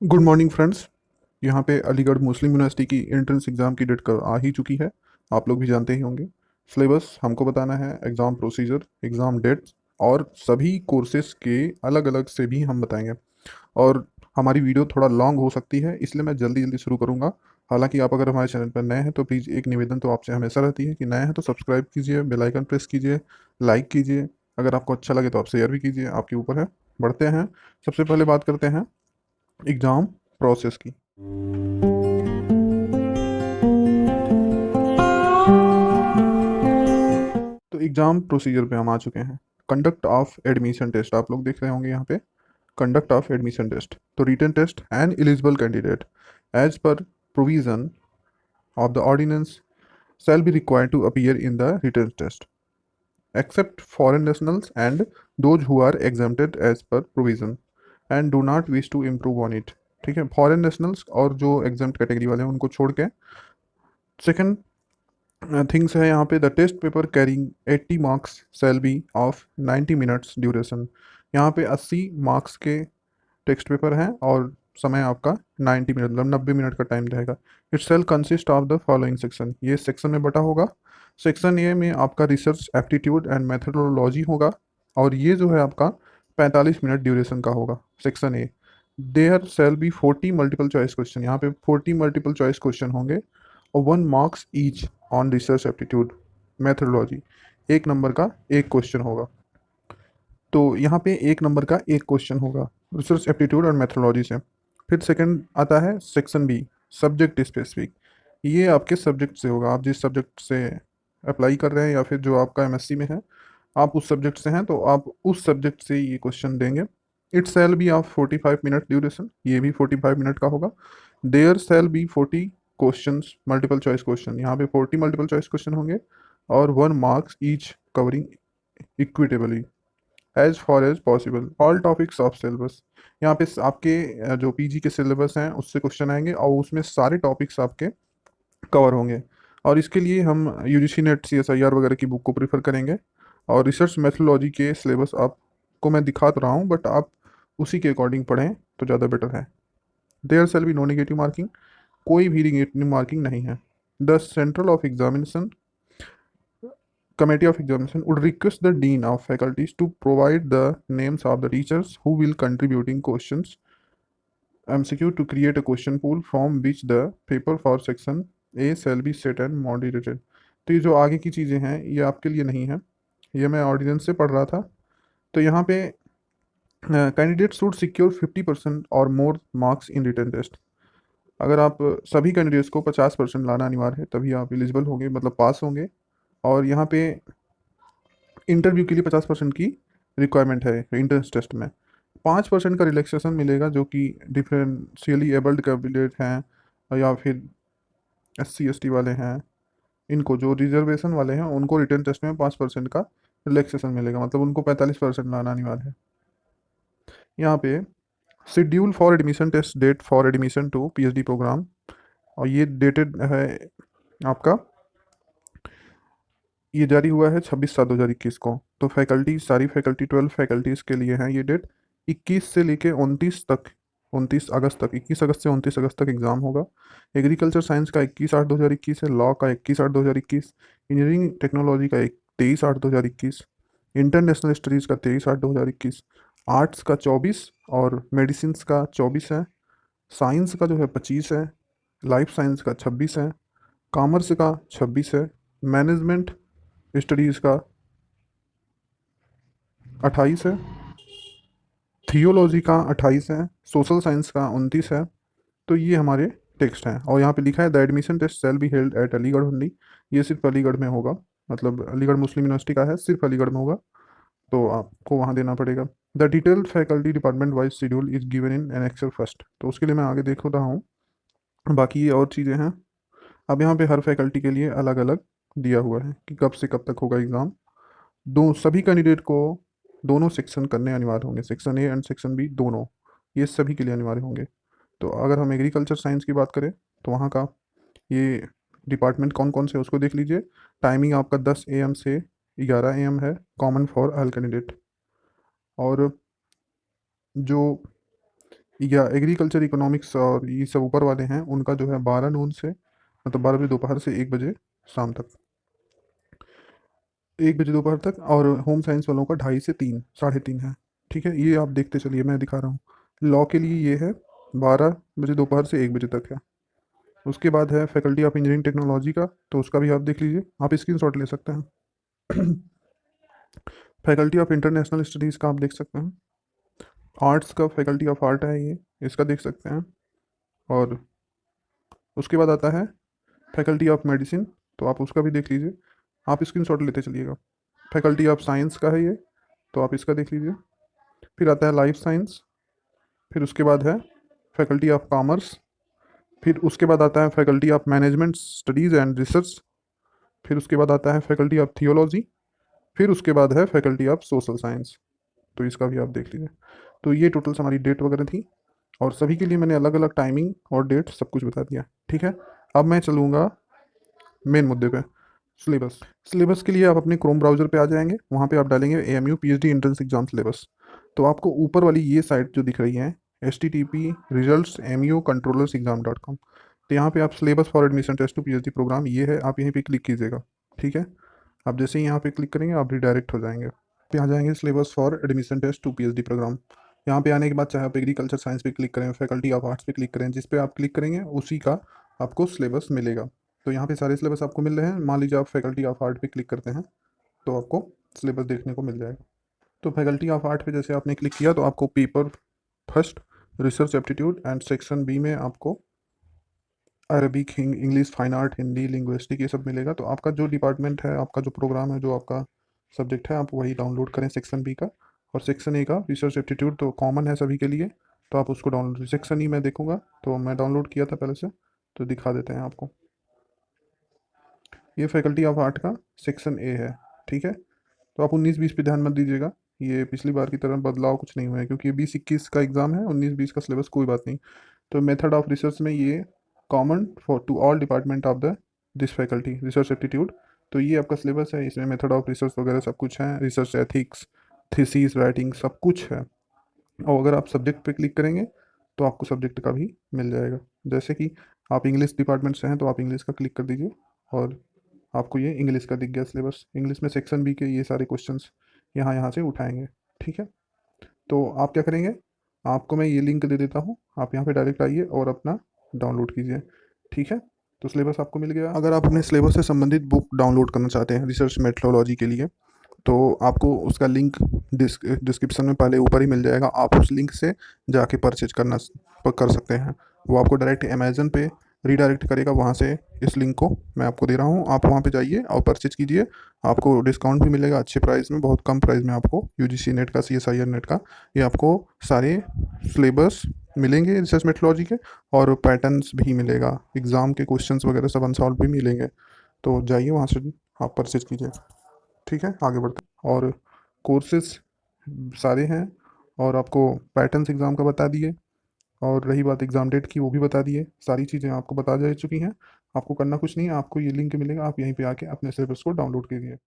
Good morning friends. यहाँ पे अलीगढ़ मुस्लिम university की एंट्रेंस एग्ज़ाम की डेट कर आ ही चुकी है। आप लोग भी जानते ही होंगे। सिलेबस हमको बताना है, एग्ज़ाम प्रोसीजर, एग्ज़ाम डेट्स और सभी कोर्सेज़ के अलग अलग से भी हम बताएंगे। और हमारी वीडियो थोड़ा लॉन्ग हो सकती है, इसलिए मैं जल्दी जल्दी शुरू करूँगा। हालांकि आप अगर हमारे चैनल पर नए हैं तो प्लीज़ एक निवेदन तो आपसे हमेशा रहती है कि नए हैं तो सब्सक्राइब कीजिए, बेल आइकन प्रेस कीजिए, लाइक कीजिए। अगर आपको अच्छा लगे तो आप शेयर भी कीजिए, आपके ऊपर है। बढ़ते हैं। सबसे पहले बात करते हैं एग्ज़ाम प्रोसेस की। तो एग्ज़ाम प्रोसीजर पे हम आ चुके हैं। कंडक्ट ऑफ एडमिशन टेस्ट आप लोग देख रहे होंगे यहाँ पे। कंडक्ट ऑफ एडमिशन टेस्ट, तो written test and eligible candidate as per provision of the ordinance shall be required to appear in the written test except foreign nationals and those who are exempted as per provision and do not wish to improve on it। ठीक है, foreign nationals और जो exam category वाले हैं उनको छोड़ के। Second things है यहाँ पे, the test paper carrying 80 marks shall be of 90 minutes duration. यहाँ पे 80 मार्क्स के टेक्स्ट पेपर हैं और समय आपका 90 मिनट, मतलब 90 मिनट का टाइम रहेगा। It shall consist of the following section, ये सेक्शन में बटा होगा। सेक्शन ए में आपका रिसर्च एप्टीट्यूड एंड मेथडोलॉजी होगा और ये जो है आपका 45 मिनट ड्यूरेशन का होगा section A. There shall be 40 multiple choice question, यहाँ पे 40 मल्टीपल चॉइस क्वेश्चन होंगे और 1 marks each on research aptitude methodology. एक नंबर का एक क्वेश्चन होगा। तो यहाँ पे एक नंबर का एक क्वेश्चन होगा रिसर्च एप्टीट्यूड और मेथडोलॉजी से। फिर सेकंड आता है सेक्शन बी, सब्जेक्ट स्पेसिफिक। ये आपके सब्जेक्ट से होगा, आप जिस सब्जेक्ट से अप्लाई कर रहे हैं या फिर जो आपका एमएससी में है, आप उस सब्जेक्ट से हैं तो आप उस सब्जेक्ट से ये क्वेश्चन देंगे। It shall be of 45 minute duration, ये भी 45 मिनट का होगा। There shall be 40 questions multiple choice question, यहाँ पे 40 मल्टीपल चॉइस क्वेश्चन होंगे और 1 marks each covering equitably as for as possible all topics of syllabus. यहाँ पे आपके जो पीजी के सिलेबस हैं उससे क्वेश्चन आएंगे और उसमें सारे टॉपिक्स आपके कवर होंगे। और इसके लिए हम यूजीसी नेट सीएसआईआर वगैरह की बुक को प्रीफर करेंगे। और रिसर्च मेथोलॉजी के सिलेबस आपको मैं दिखा तो रहा हूँ, बट आप उसी के अकॉर्डिंग पढ़ें तो ज़्यादा बेटर है। There shall be no negative marking, कोई भी निगेटिव मार्किंग नहीं है। The central of examination Committee of Examination would request the Dean of Faculties to provide the names of the teachers who will contributing questions MCQ to create a question pool from which the paper for section A shall be set and moderated। तो ये जो आगे की चीज़ें हैं ये आपके लिए नहीं है, ये मैं ऑर्डिनेंस से पढ़ रहा था। तो यहाँ पे कैंडिडेट शुड सिक्योर 50% और more marks in written test. अगर आप सभी कैंडिडेट्स को 50% लाना अनिवार्य है तभी आप एलिजिबल होंगे, मतलब पास होंगे। और यहाँ पे इंटरव्यू के लिए 50% की रिक्वायरमेंट है इंट्रेंस टेस्ट में। 5% का रिलैक्सेशन मिलेगा जो कि डिफरेंशियली एबल्ड कैंडिडेट हैं या फिर SC ST वाले हैं, इनको जो रिजर्वेशन वाले हैं उनको रिटर्न टेस्ट में 5% का रिलैक्सेशन मिलेगा, मतलब उनको 45% लाना अनिवार्य है। यहाँ पे schedule for admission test date for admission to PhD programme, और ये डेटेड है आपका, ये जारी हुआ है 26/7/2021 को। तो फैकल्टी, सारी फैकल्टी 12 फैकल्टीज़ के लिए हैं ये डेट। 21 से लेके 29 तक, 29 अगस्त तक, 21 अगस्त से 29 अगस्त तक एग्ज़ाम होगा। एग्रीकल्चर साइंस का 21/8/2021 है, लॉ का 21/8/2021, इंजीनियरिंग टेक्नोलॉजी का 23/8/2021, इंटरनेशनल स्टडीज़ का 23/8/2021, आर्ट्स का 24 और मेडिसिन का 24 है, साइंस का जो है 25 है, लाइफ साइंस का 26 है, कॉमर्स का 26 है, मैनेजमेंट स्टडीज़ का 28 है, थियोलॉजी का 28 है, सोशल साइंस का 29 है। तो ये हमारे टेक्स्ट हैं और यहाँ पे लिखा है the admission test shall be held at Aligarh only. ये सिर्फ अलीगढ़ में होगा, मतलब अलीगढ़ मुस्लिम यूनिवर्सिटी का है, सिर्फ अलीगढ़ में होगा, तो आपको वहाँ देना पड़ेगा। The detailed faculty department wise schedule is given in annexure first, तो उसके लिए मैं आगे देख रहा हूँ। बाकी ये और चीज़ें हैं। अब यहाँ पे हर फैकल्टी के लिए अलग अलग दिया हुआ है कि कब से कब तक होगा एग्ज़ाम। दो सभी कैंडिडेट को दोनों सेक्शन करने अनिवार्य होंगे, section A and section B दोनों, ये सभी के लिए अनिवार्य होंगे। तो अगर हम एग्रीकल्चर साइंस की बात करें तो वहाँ का ये डिपार्टमेंट कौन कौन से उसको देख लीजिए। टाइमिंग आपका 10 AM से 11 AM है, कॉमन फॉर ऑल कैंडिडेट। और जो या एग्रीकल्चर इकोनॉमिक्स और ये सब ऊपर वाले हैं, उनका जो है 12 नून से मतलब 12 बजे दोपहर से 1 बजे शाम तक, 1 बजे दोपहर तक। और होम साइंस वालों का 2:30 से 3, 3:30 है। ठीक है, ये आप देखते चलिए, मैं दिखा रहा हूँ। लॉ के लिए ये है 12 बजे दोपहर से 1 बजे तक है। उसके बाद है फैकल्टी ऑफ इंजीनियरिंग टेक्नोलॉजी का, तो उसका भी आप देख लीजिए, आप स्क्रीन शॉट ले सकते हैं। फैकल्टी ऑफ इंटरनेशनल स्टडीज़ का आप देख सकते हैं। आर्ट्स का फैकल्टी ऑफ आर्ट है ये, इसका देख सकते हैं। और उसके बाद आता है फैकल्टी ऑफ मेडिसिन, तो आप उसका भी देख लीजिए, आप स्क्रीन शॉट लेते चलिएगा। फैकल्टी ऑफ साइंस का है ये, तो आप इसका देख लीजिए। फिर आता है लाइफ साइंस, फिर उसके बाद है फैकल्टी ऑफ कॉमर्स, फिर उसके बाद आता है faculty of management studies and research, फिर उसके बाद आता है फैकल्टी ऑफ थियोलॉजी, फिर उसके बाद है फैकल्टी ऑफ सोशल साइंस। तो इसका भी आप देख लीजिए। तो ये टोटल हमारी डेट वगैरह थी, और सभी के लिए मैंने अलग अलग टाइमिंग और डेट सब कुछ बता दिया। ठीक है, अब मैं चलूँगा मेन मुद्दे पे, सिलेबस। सिलेबस के लिए आप अपने क्रोम ब्राउज़र पे आ जाएंगे, वहाँ पे आप डालेंगे AMU PhD entrance exam syllabus. तो आपको ऊपर वाली ये साइट जो दिख रही है, http://results.mu-controllers-exam.com, तो यहाँ पे आप syllabus for admission test to PhD programme ये है, आप यहीं पे क्लिक कीजिएगा। ठीक है, आप जैसे ही यहाँ पे क्लिक करेंगे आप रिडायरेक्ट हो जाएंगे, पे आ जाएंगे syllabus for admission test to PhD programme. यहाँ पे आने के बाद चाहे आप एग्रीकल्चर साइंस पे क्लिक करें, फैकल्टी ऑफ आर्ट्स पे क्लिक करें, जिस पे आप क्लिक करेंगे उसी का आपको सिलेबस मिलेगा। तो यहाँ पे सारे सिलेबस आपको मिल रहे हैं। मान लीजिए आप फैकल्टी ऑफ आर्ट पे क्लिक करते हैं, तो आपको सिलेबस देखने को मिल जाएगा। तो फैकल्टी ऑफ आर्ट पे जैसे आपने क्लिक किया, तो आपको paper first research aptitude and section B में आपको Arabic, English, fine art, Hindi, linguistic ये सब मिलेगा। तो आपका जो डिपार्टमेंट है, आपका जो प्रोग्राम है, जो आपका सब्जेक्ट है, आप वही डाउनलोड करें सेक्शन बी का। और सेक्शन ए का रिसर्च एप्टीट्यूड तो कॉमन है सभी के लिए, तो आप उसको डाउनलोड, सेक्शन ई मैं देखूंगा, तो मैं डाउनलोड किया था पहले से, तो दिखा देते हैं आपको। ये फैकल्टी ऑफ आर्ट का सेक्शन ए है। ठीक है, तो आप 19-20 पे ध्यान मत दीजिएगा, ये पिछली बार की तरह बदलाव कुछ नहीं हुआ है, क्योंकि 20-21 का एग्ज़ाम है, 19-20 का सिलेबस कोई बात नहीं। तो मेथड ऑफ रिसर्च में ये common for to all department of the this faculty research aptitude. तो ये आपका सिलेबस है, इसमें मेथड ऑफ रिसर्च वगैरह सब कुछ है, रिसर्च एथिक्स, थीसिस राइटिंग सब कुछ है। और अगर आप सब्जेक्ट पे क्लिक करेंगे तो आपको सब्जेक्ट का भी मिल जाएगा। जैसे कि आप इंग्लिश डिपार्टमेंट से हैं, तो आप इंग्लिश का क्लिक कर दीजिए, और आपको ये इंग्लिश का दिख गया सिलेबस। इंग्लिश में सेक्शन बी के ये सारे क्वेश्चंस यहाँ यहाँ से उठाएंगे। ठीक है, तो आप क्या करेंगे, आपको मैं ये लिंक दे देता हूँ, आप यहाँ पे डायरेक्ट आइए और अपना डाउनलोड कीजिए। ठीक है, तो सिलेबस आपको मिल गया। अगर आप अपने सिलेबस से संबंधित बुक डाउनलोड करना चाहते हैं रिसर्च मेथोडोलॉजी के लिए, तो आपको उसका लिंक डिस्क्रिप्शन में पहले ऊपर ही मिल जाएगा, आप उस लिंक से जाके परचेज कर सकते हैं। वो आपको डायरेक्ट अमेज़न पे रीडायरेक्ट करेगा, वहाँ से इस लिंक को मैं आपको दे रहा हूँ, आप वहाँ पे जाइए और परचेज कीजिए। आपको डिस्काउंट भी मिलेगा अच्छे प्राइस में, बहुत कम प्राइस में आपको UGC नेट का, CSIR नेट का, ये आपको सारे सिलेबस मिलेंगे रिसर्च मेथोडोलॉजी के, और पैटर्न्स भी मिलेगा, एग्ज़ाम के क्वेश्चंस वगैरह सब अनसॉल्व भी मिलेंगे। तो जाइए वहाँ से आप परचेज कीजिए। ठीक है, आगे बढ़ते हैं। और कोर्सेज सारे हैं, और आपको पैटर्न्स एग्ज़ाम का बता दिए, और रही बात एग्ज़ाम डेट की वो भी बता दिए, सारी चीज़ें आपको बता जा चुकी हैं। आपको करना कुछ नहीं है, आपको ये लिंक मिलेगा, आप यहीं पे आके अपने सिलेबस को डाउनलोड कीजिए।